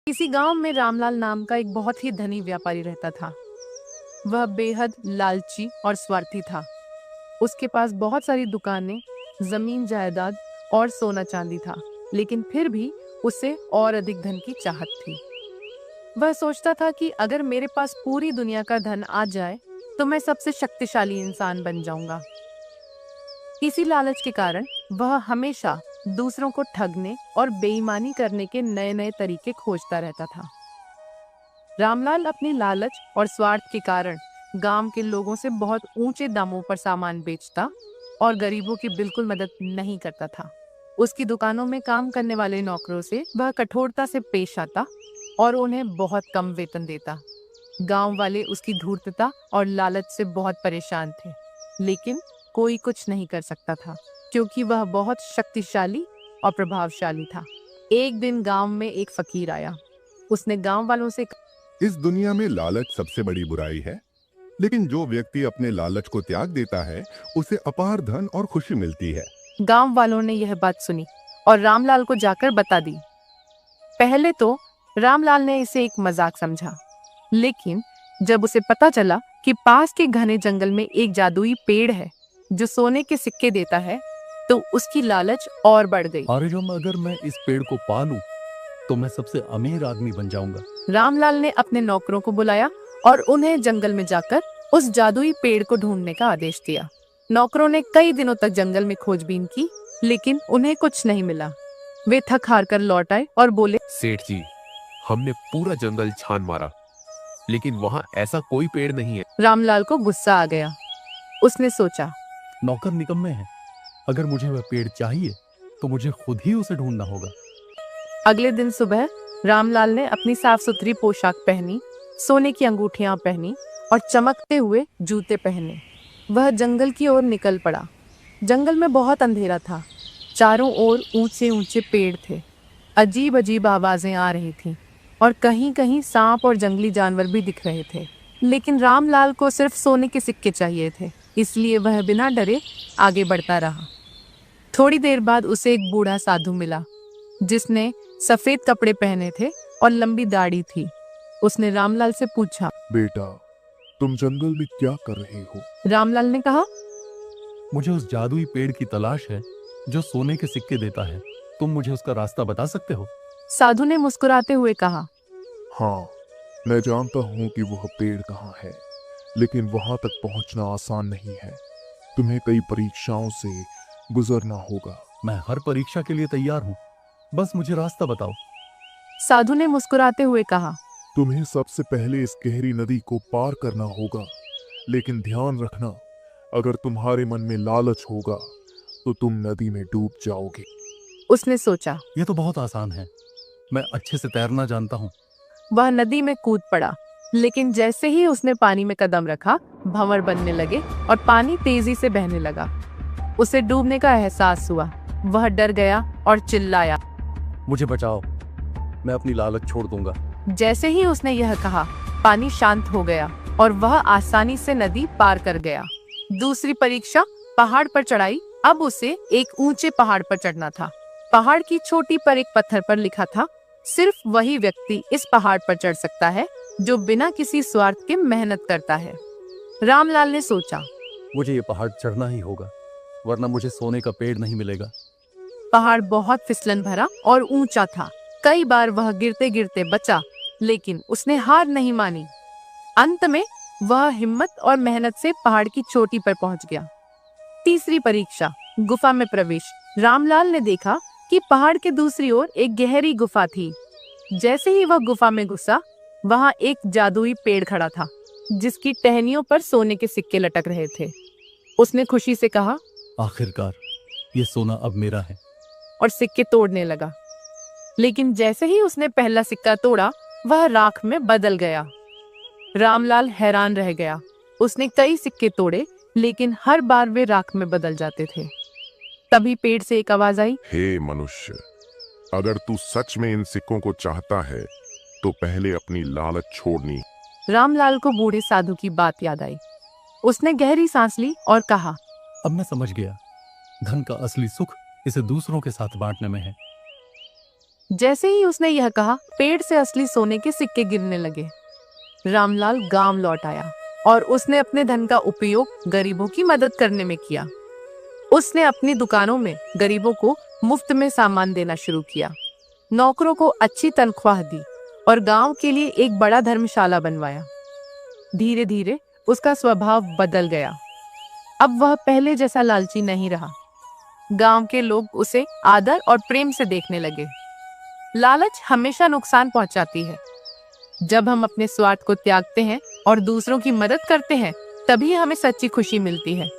किसी गांव में रामलाल नाम का एक बहुत ही धनी व्यापारी रहता था। वह बेहद लालची और स्वार्थी था। उसके पास बहुत सारी दुकानें, जमीन जायदाद और सोना चांदी था, लेकिन फिर भी उसे और अधिक धन की चाहत थी। वह सोचता था कि अगर मेरे पास पूरी दुनिया का धन आ जाए तो मैं सबसे शक्तिशाली इंसान बन जाऊंगा। इसी लालच के कारण वह हमेशा दूसरों को ठगने और बेईमानी करने के नए नए तरीके खोजता रहता था। रामलाल अपनी लालच और स्वार्थ के कारण गांव के लोगों से बहुत ऊंचे दामों पर सामान बेचता और गरीबों की बिल्कुल मदद नहीं करता था। उसकी दुकानों में काम करने वाले नौकरों से वह कठोरता से पेश आता और उन्हें बहुत कम वेतन देता। गांव वाले उसकी धूर्तता और लालच से बहुत परेशान थे, लेकिन कोई कुछ नहीं कर सकता था क्योंकि वह बहुत शक्तिशाली और प्रभावशाली था। एक दिन गांव में एक फकीर आया। उसने गांव वालों से इस दुनिया में लालच सबसे बड़ी बुराई है, लेकिन जो व्यक्ति अपने लालच को त्याग देता है उसे अपार धन और खुशी मिलती है। गांव वालों ने यह बात सुनी और रामलाल को जाकर बता दी। पहले तो रामलाल ने इसे एक मजाक समझा, लेकिन जब उसे पता चला कि पास के घने जंगल में एक जादुई पेड़ है जो सोने के सिक्के देता है, तो उसकी लालच और बढ़ गई। अगर मैं इस पेड़ को पालूं तो मैं सबसे अमीर आदमी बन जाऊंगा। रामलाल ने अपने नौकरों को बुलाया और उन्हें जंगल में जाकर उस जादुई पेड़ को ढूंढने का आदेश दिया। नौकरों ने कई दिनों तक जंगल में खोजबीन की, लेकिन उन्हें कुछ नहीं मिला। वे थक हार कर लौट आए और बोले, सेठ जी, हमने पूरा जंगल छान मारा, लेकिन वहाँ ऐसा कोई पेड़ नहीं है। रामलाल को गुस्सा आ गया। उसने सोचा, नौकर निकम्मे हैं। अगर मुझे वह पेड़ चाहिए तो मुझे खुद ही उसे ढूंढना होगा। अगले दिन सुबह रामलाल ने अपनी साफ सुथरी पोशाक पहनी, सोने की अंगूठियां पहनी और चमकते हुए जूते पहने। वह जंगल की ओर निकल पड़ा। जंगल में बहुत अंधेरा था। चारों ओर ऊंचे ऊंचे पेड़ थे। अजीब अजीब आवाजें आ रही थीं और कहीं कहीं सांप और जंगली जानवर भी दिख रहे थे। लेकिन रामलाल को सिर्फ सोने के सिक्के चाहिए थे, इसलिए वह बिना डरे आगे बढ़ता रहा। थोड़ी देर बाद उसे एक बूढ़ा साधु मिला जिसने सफेद कपड़े पहने थे और लंबी दाढ़ी थी। उसने रामलाल से पूछा, बेटा, तुम जंगल में क्या कर रहे हो? रामलाल ने कहा, मुझे उस जादुई पेड़ की तलाश है जो सोने के सिक्के देता है। तुम मुझे उसका रास्ता बता सकते हो? साधु ने मुस्कुराते हुए कहा, हाँ, मैं जानता हूँ कि वह पेड़ कहाँ है, लेकिन वहां तक पहुंचना आसान नहीं है। तुम्हें कई परीक्षाओं से गुजरना होगा। मैं हर परीक्षा के लिए तैयार हूँ, बस मुझे रास्ता बताओ। साधु ने मुस्कुराते हुए कहा, तुम्हें सबसे पहले इस गहरी नदी को पार करना होगा, लेकिन ध्यान रखना, अगर तुम्हारे मन में लालच होगा तो तुम नदी में डूब जाओगे। उसने सोचा। यह तो बहुत आसान है, मैं अच्छे से तैरना जानता हूँ। वह नदी में कूद पड़ा, लेकिन जैसे ही उसने पानी में कदम रखा, भंवर बनने लगे और पानी तेजी से बहने लगा। उसे डूबने का एहसास हुआ। वह डर गया और चिल्लाया, मुझे बचाओ, मैं अपनी लालच छोड़ दूंगा। जैसे ही उसने यह कहा, पानी शांत हो गया और वह आसानी से नदी पार कर गया। दूसरी परीक्षा पहाड़ पर चढ़ाई। अब उसे एक ऊंचे पहाड़ पर चढ़ना था। पहाड़ की चोटी पर एक पत्थर पर लिखा था, सिर्फ वही व्यक्ति इस पहाड़ पर चढ़ सकता है जो बिना किसी स्वार्थ के मेहनत करता है। रामलाल ने सोचा, मुझे ये पहाड़ चढ़ना ही होगा, वरना मुझे सोने का पेड़ नहीं मिलेगा। पहाड़ बहुत फिसलन भरा और ऊंचा था। कई बार वह गिरते गिरते बचा, लेकिन उसने हार नहीं मानी। अंत में वह हिम्मत और मेहनत से पहाड़ की चोटी पर पहुंच गया। तीसरी परीक्षा, गुफा में प्रवेश। रामलाल ने देखा कि पहाड़ के दूसरी ओर एक गहरी गुफा थी। जैसे ही वह गुफा में घुसा, वहां एक जादुई पेड़ खड़ा था जिसकी टहनियों पर सोने के सिक्के लटक रहे थे। उसने खुशी से कहा, आखिरकार ये सोना अब मेरा है, और सिक्के तोड़ने लगा। लेकिन जैसे ही उसने पहला सिक्का तोड़ा, वह राख में बदल गया। रामलाल हैरान रह गया। उसने कई सिक्के तोड़े, लेकिन हर बार वे राख में बदल जाते थे। तभी पेड़ से एक आवाज आई, हे मनुष्य, अगर तू सच में इन सिक्कों को चाहता है तो पहले अपनी लालच छोड़नी। रामलाल को बूढ़े साधु की बात याद आई। उसने गहरी सांस ली और कहा, अब मैं समझ गया, धन का असली सुख इसे दूसरों के साथ बांटने में है। जैसे ही उसने यह कहा, पेड़ से असली सोने के सिक्के गिरने लगे। रामलाल गांव लौट आया और उसने अपने धन का उपयोग गरीबों की मदद करने में किया। उसने अपनी दुकानों में गरीबों को मुफ्त में सामान देना शुरू किया, नौकरों को अच्छी तनख्वाह दी और गांव के लिए एक बड़ा धर्मशाला बनवाया। धीरे धीरे उसका स्वभाव बदल गया। अब वह पहले जैसा लालची नहीं रहा। गांव के लोग उसे आदर और प्रेम से देखने लगे। लालच हमेशा नुकसान पहुंचाती है। जब हम अपने स्वार्थ को त्यागते हैं और दूसरों की मदद करते हैं, तभी हमें सच्ची खुशी मिलती है।